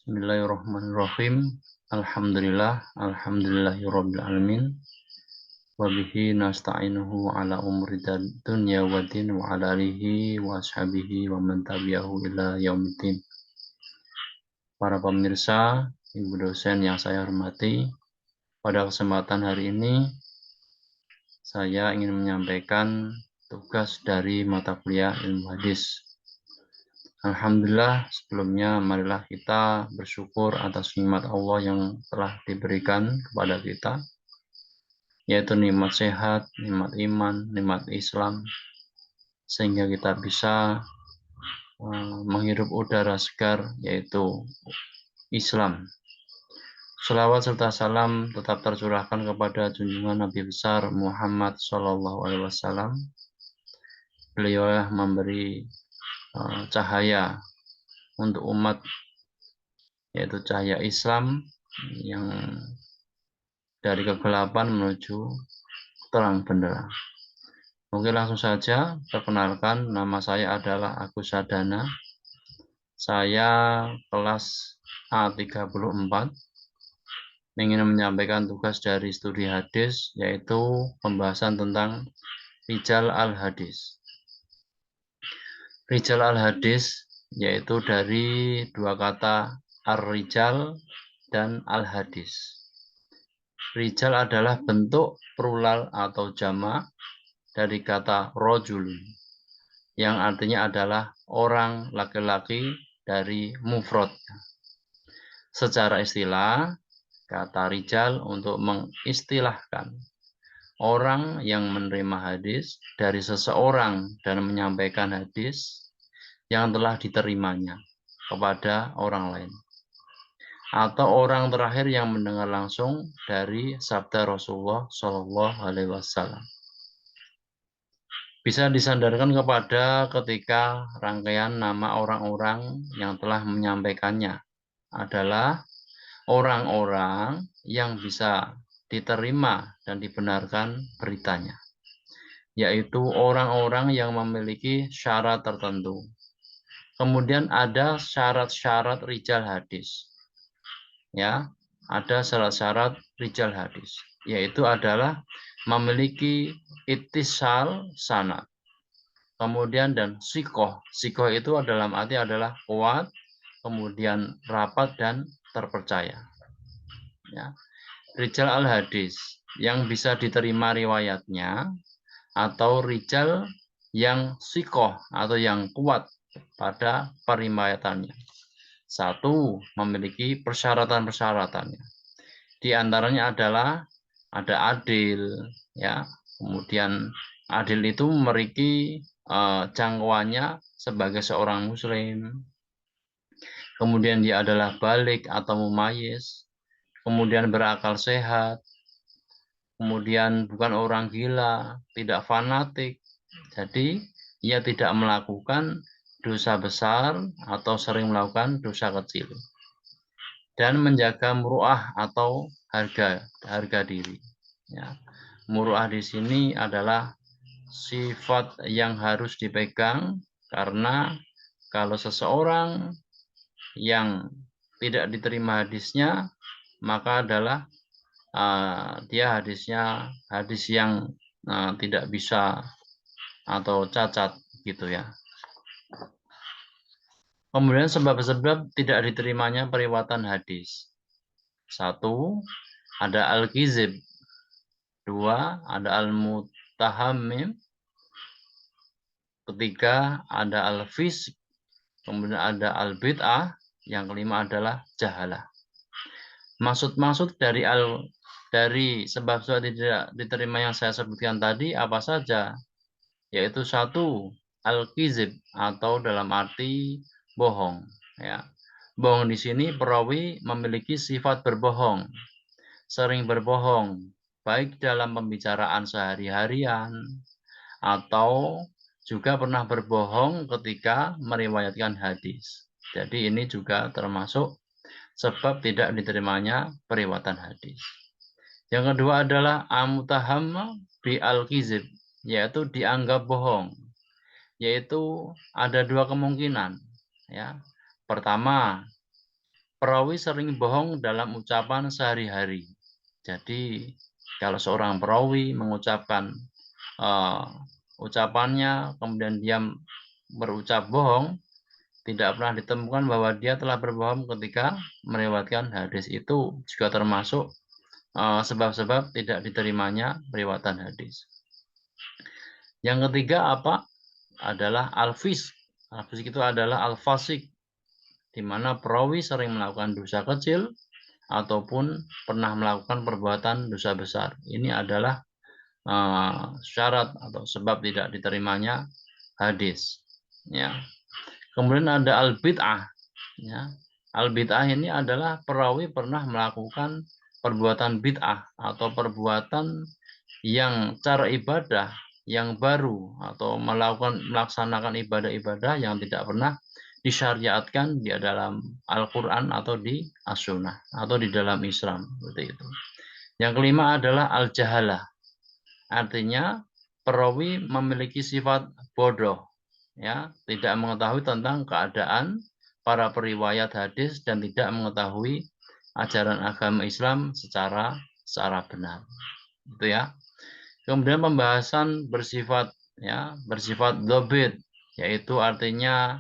Bismillahirrahmanirrahim. Alhamdulillahirabbil alamin. Wa bihi nasta'inuhu ala umuri dunya waddin wa ala alihi wa ashabihi wa man tabi'ahu ila yaumiddin. Para pemirsa, ibu dosen yang saya hormati, pada kesempatan hari ini saya ingin menyampaikan tugas dari mata kuliah ilmu hadis. Alhamdulillah, sebelumnya marilah kita bersyukur atas nikmat Allah yang telah diberikan kepada kita, yaitu nikmat sehat, nikmat iman, nikmat Islam, sehingga kita bisa menghirup udara segar, yaitu Islam. Shalawat serta salam tetap tercurahkan kepada junjungan Nabi besar Muhammad SAW. Beliau memberi cahaya untuk umat, yaitu cahaya Islam yang dari kegelapan menuju terang benderang. Oke, langsung saja perkenalkan, nama saya adalah Agus Sadana. Saya kelas A34, ingin menyampaikan tugas dari studi hadis, yaitu pembahasan tentang Rijal al-Hadis. Rijal al-Hadis yaitu dari dua kata ar-rijal dan al-hadis. Rijal adalah bentuk plural atau jamak dari kata rojulun, yang artinya adalah orang laki-laki dari mufrad. Secara istilah, kata rijal untuk mengistilahkan orang yang menerima hadis dari seseorang dan menyampaikan hadis yang telah diterimanya kepada orang lain, atau orang terakhir yang mendengar langsung dari sabda Rasulullah Shallallahu Alaihi Wasallam. Bisa disandarkan kepada ketika rangkaian nama orang-orang yang telah menyampaikannya adalah orang-orang yang bisa diterima dan dibenarkan beritanya, yaitu orang-orang yang memiliki syarat tertentu. Kemudian ada syarat-syarat rijal hadis. Ya, ada syarat-syarat rijal hadis, yaitu adalah memiliki ittisal sanad. Kemudian dan sikoh. Sikoh itu dalam arti adalah kuat, kemudian rapat dan terpercaya. Ya. Rijal al-hadis yang bisa diterima riwayatnya, atau rijal yang sikoh atau yang kuat pada periwayatannya. Satu, memiliki persyaratan-persyaratannya. Di antaranya adalah ada adil, ya. Kemudian adil itu memiliki jangkauannya sebagai seorang muslim. Kemudian dia adalah balik atau mumayyiz. Kemudian berakal sehat, kemudian bukan orang gila, tidak fanatik. Jadi ia tidak melakukan dosa besar atau sering melakukan dosa kecil. Dan menjaga muruah atau harga diri. Ya. Muruah di sini adalah sifat yang harus dipegang, karena kalau seseorang yang tidak diterima hadisnya, maka adalah dia hadis yang tidak bisa atau cacat gitu ya. Kemudian sebab-sebab tidak diterimanya periwatan hadis. Satu, ada al-kizib. Dua, ada al-mutahammim. Ketiga, ada al-fisq. Kemudian ada al-bid'ah. Yang kelima adalah jahalah. Maksud dari sebab-sebab tidak diterima yang saya sebutkan tadi apa saja? Yaitu satu, al-kizib atau dalam arti bohong. Ya. Bohong di sini perawi memiliki sifat berbohong, sering berbohong, baik dalam pembicaraan sehari-harian atau juga pernah berbohong ketika meriwayatkan hadis. Jadi ini juga termasuk sebab tidak diterimanya periwayatan hadis. Yang kedua adalah amutahamma bi al-kizib, yaitu dianggap bohong. Yaitu ada dua kemungkinan, ya. Pertama, perawi sering bohong dalam ucapan sehari-hari. Jadi kalau seorang perawi mengucapkan ucapannya, kemudian dia berucap bohong, tidak pernah ditemukan bahwa dia telah berbohong ketika meriwayatkan hadis. Itu juga termasuk sebab-sebab tidak diterimanya periwayatan hadis. Yang ketiga apa? Adalah al-fisq. Al-fisq itu adalah al-fasik, di mana perawi sering melakukan dosa kecil ataupun pernah melakukan perbuatan dosa besar. Ini adalah syarat atau sebab tidak diterimanya hadis. Ya. Kemudian ada al-bid'ah. Ya. Al-bid'ah ini adalah perawi pernah melakukan perbuatan bid'ah atau perbuatan yang cara ibadah yang baru atau melaksanakan ibadah-ibadah yang tidak pernah disyariatkan di dalam Al-Quran atau di As-Sunnah atau di dalam Islam, seperti itu. Yang kelima adalah al-jahalah, artinya perawi memiliki sifat bodoh, ya, tidak mengetahui tentang keadaan para periwayat hadis dan tidak mengetahui ajaran agama Islam secara benar, itu ya. Kemudian pembahasan bersifat dobit, yaitu artinya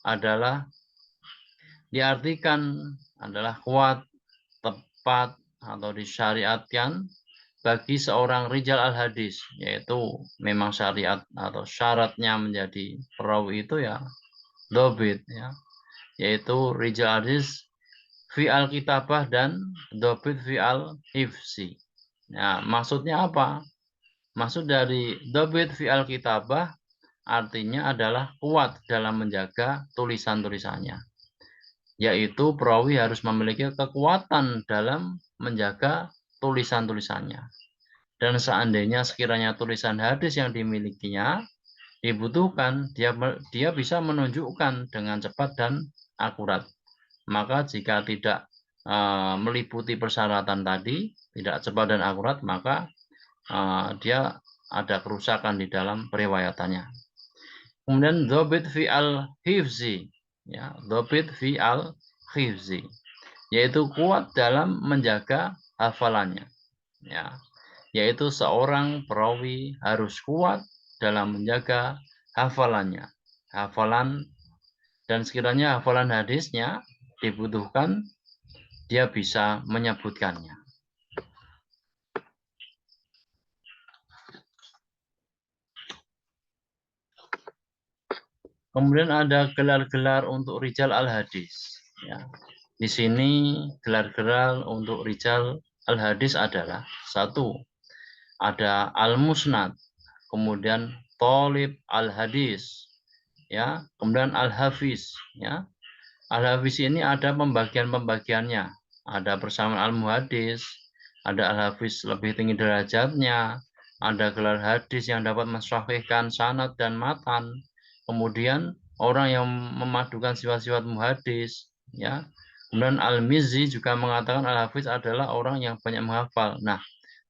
adalah diartikan adalah kuat, tepat atau disyariatkan bagi seorang rijal al-hadis, yaitu memang syariat atau syaratnya menjadi perawi itu ya dobit, ya, yaitu rijal hadis fi al-kitabah dan dobit fi al-hifzi. Nah, maksudnya apa? Maksud dari dobit fi al-kitabah artinya adalah kuat dalam menjaga tulisan-tulisannya, yaitu perawi harus memiliki kekuatan dalam menjaga tulisan-tulisannya. Dan seandainya sekiranya tulisan hadis yang dimilikinya dibutuhkan, dia bisa menunjukkan dengan cepat dan akurat. Maka jika tidak meliputi persyaratan tadi, tidak cepat dan akurat, maka dia ada kerusakan di dalam periwayatannya. Kemudian dobit fi al-hifzi, ya, dobit fi al-hifzi, yaitu kuat dalam menjaga hafalannya, ya, yaitu seorang perawi harus kuat dalam menjaga hafalannya, dan sekiranya hafalan hadisnya dibutuhkan, dia bisa menyebutkannya. Kemudian ada gelar-gelar untuk rijal al-hadis. Ya. Di sini gelar-gelar untuk rijal al-hadis adalah satu, ada al-musnad, kemudian thalib al-hadis, ya, kemudian al-hafiz, ya. Al-hafiz ini ada pembagian-pembagiannya. Ada persamaan al-muhadis, ada al-hafiz lebih tinggi derajatnya, ada gelar hadis yang dapat mensahihkan sanad dan matan. Kemudian orang yang memadukan sifat-sifat muhadis, ya. Kemudian al-Mizzi juga mengatakan al-hafiz adalah orang yang banyak menghafal. Nah,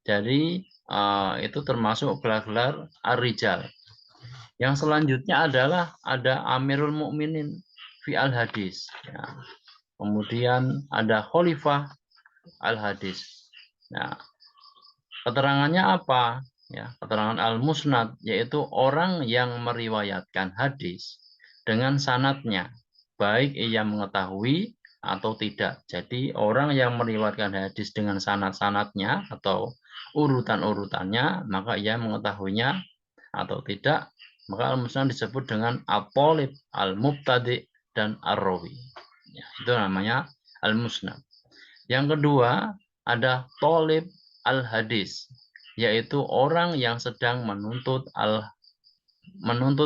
jadi itu termasuk gelar-gelar ar-rijal. Yang selanjutnya adalah ada Amirul Mukminin fi al-hadis. Ya. Kemudian ada Khalifah al-hadis. Nah, keterangannya apa? Ya, keterangan al-musnad, yaitu orang yang meriwayatkan hadis dengan sanadnya, baik ia mengetahui atau tidak. Jadi orang yang meriwayatkan hadis dengan sanad-sanadnya atau urutan-urutannya, maka ia mengetahuinya atau tidak, maka al-musnad disebut dengan at-talib, al-mubtadi, dan ar-rawi. Ya, itu namanya al-musnad. Yang kedua ada talib al-hadis, yaitu orang yang sedang menuntut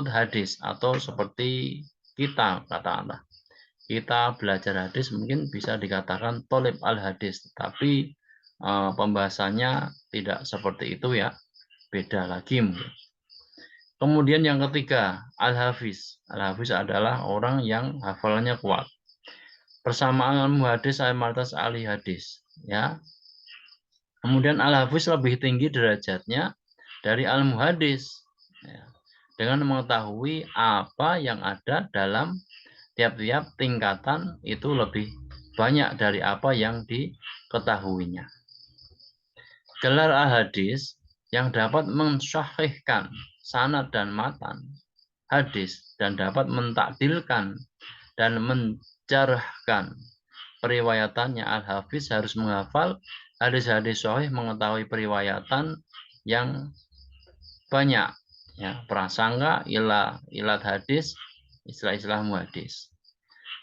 hadis, atau seperti kita katakanlah. Kita belajar hadis mungkin bisa dikatakan talib al-hadis, tapi pembahasannya tidak seperti itu ya, beda lagi mungkin. Kemudian yang ketiga, al-hafiz. Al-hafiz adalah orang yang hafalannya kuat. Persamaan al-muhadis al-martas ahli hadis, ya. Kemudian al-hafiz lebih tinggi derajatnya dari al-muhadis, ya, dengan mengetahui apa yang ada dalam tiap-tiap tingkatan itu lebih banyak dari apa yang diketahuinya. Gelar al-hadis yang dapat mensyahihkan sanad dan matan hadis dan dapat mentakdilkan dan menjarahkan periwayatannya. Al-Hafiz harus menghafal hadis-hadis sahih, mengetahui periwayatan yang banyak, ya, prasangka, ilat hadis, istilah-istilah muhadis.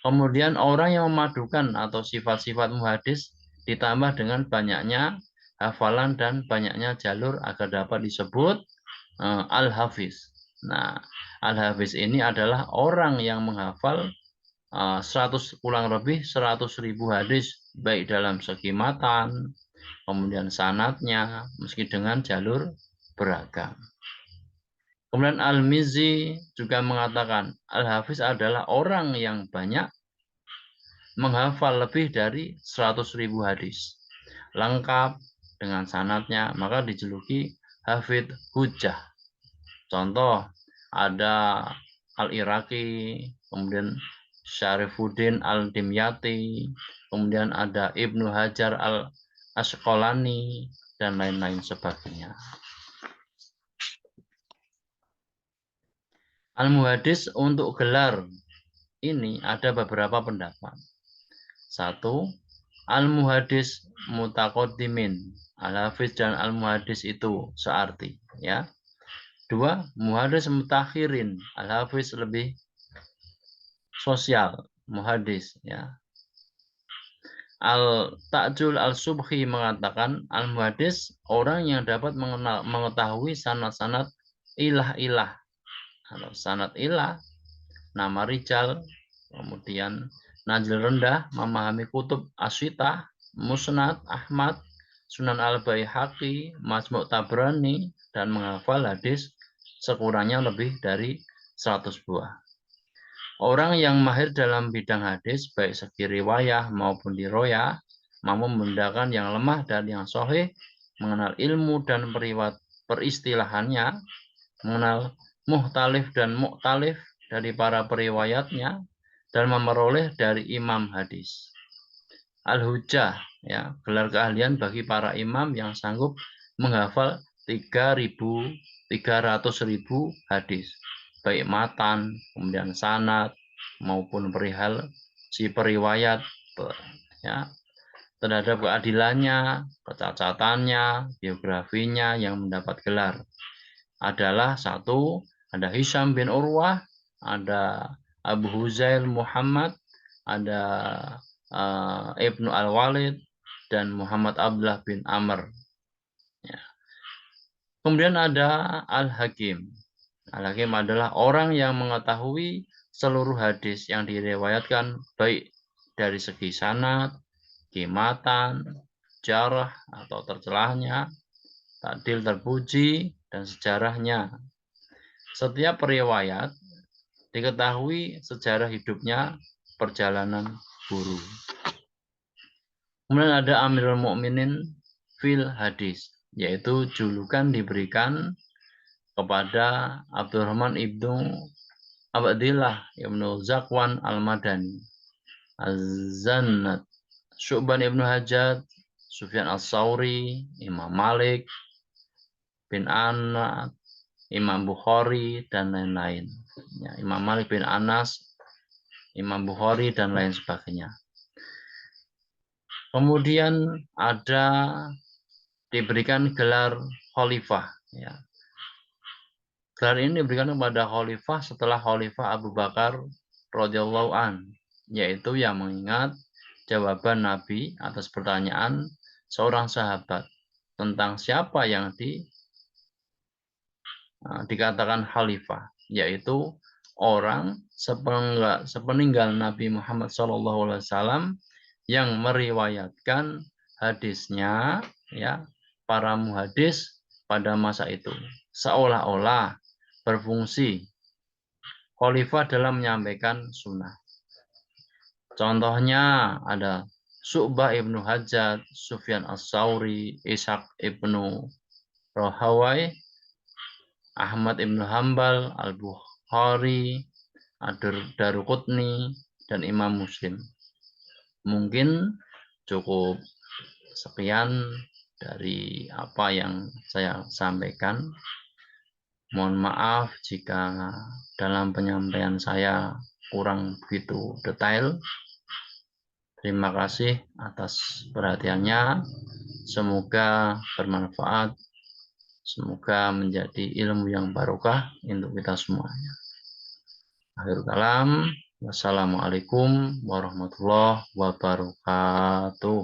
Kemudian orang yang memadukan atau sifat-sifat muhadis ditambah dengan banyaknya hafalan dan banyaknya jalur agar dapat disebut al-hafiz. Nah, al-hafiz ini adalah orang yang menghafal 100 kurang lebih 100.000 hadis, baik dalam segi matan, kemudian sanadnya, meski dengan jalur beragam. Kemudian Al-Mizzi juga mengatakan Al-Hafiz adalah orang yang banyak menghafal lebih dari 100.000 hadis, lengkap dengan sanadnya, maka dijuluki Hafidh Hujjah. Contoh, ada Al-Iraqi, kemudian Syarifuddin Al-Dimyati, kemudian ada Ibnu Hajar Al-Asqalani, dan lain-lain sebagainya. Al-Muhadis untuk gelar ini ada beberapa pendapat. 1. Al-Muhadis Mutaqaddimin. Al-Hafiz dan Al-Muhadis itu searti, ya. 2. Muhadis Mutakhirin. Al-Hafiz lebih sosial, muhadis, ya. Al-Ta'jul Al-Subhi mengatakan Al-Muhadis orang yang dapat mengetahui sanad-sanad ilah-ilah. Kalau sanad ilah, nama rijal, kemudian najil rendah, memahami kutub Asyitah, Musnad Ahmad, Sunan Al-Baihaqi, Majmu' Tabrani, dan menghafal hadis sekurangnya lebih dari 100 buah. Orang yang mahir dalam bidang hadis, baik segi riwayah maupun diroyah, mampu membedakan yang lemah dan yang sahih, mengenal ilmu dan peristilahannya, mengenal muhtalif dan mu'talif dari para periwayatnya, dan memperoleh dari imam hadis. Al-Hujjah, ya, gelar keahlian bagi para imam yang sanggup menghafal 300.000 hadis, baik matan, kemudian sanad, maupun perihal si periwayat, ya, terhadap keadilannya, kecacatannya, biografinya yang mendapat gelar. Adalah 1, ada Hisham bin Urwah, ada Abu Huzail Muhammad, ada Ibnu Al-Walid, dan Muhammad Abdullah bin Amr. Ya. Kemudian ada Al-Hakim. Al-Hakim adalah orang yang mengetahui seluruh hadis yang diriwayatkan, baik dari segi sanad, qimatan, jarah atau tercelahnya, ta'dil terpuji, dan sejarahnya. Setiap periwayat diketahui sejarah hidupnya, perjalanan guru. Kemudian ada Amirul Mukminin fil hadis, yaitu julukan diberikan kepada Abdurrahman ibnu Abdillah ibnu Zakwan al-Madani, Az-Zannat, Syu'ban ibnu Hajjaj, Sufyan as-Sauri, Imam Malik bin Anas, Imam Bukhari, dan lain-lain. Ya, Imam Malik bin Anas, Imam Bukhari, dan lain sebagainya. Kemudian ada diberikan gelar khalifah. Ya. Gelar ini diberikan kepada khalifah setelah khalifah Abu Bakar radhiyallahu an, yaitu yang mengingat jawaban Nabi atas pertanyaan seorang sahabat tentang siapa yang dikatakan khalifah, yaitu orang sepeninggal Nabi Muhammad SAW yang meriwayatkan hadisnya, ya, para muhadis pada masa itu, seolah-olah berfungsi khalifah dalam menyampaikan sunnah. Contohnya ada Syu'bah ibnu Hajjaj, Sufyan as-Sauri, Ishaq ibnu Rahawai, Ahmad ibnu Hambal, Al-Bukhari, Ad-Daruqutni, dan Imam Muslim. Mungkin cukup sekian dari apa yang saya sampaikan. Mohon maaf jika dalam penyampaian saya kurang begitu detail. Terima kasih atas perhatiannya. Semoga bermanfaat. Semoga menjadi ilmu yang barokah untuk kita semuanya. Akhirul kalam. Wassalamualaikum warahmatullahi wabarakatuh.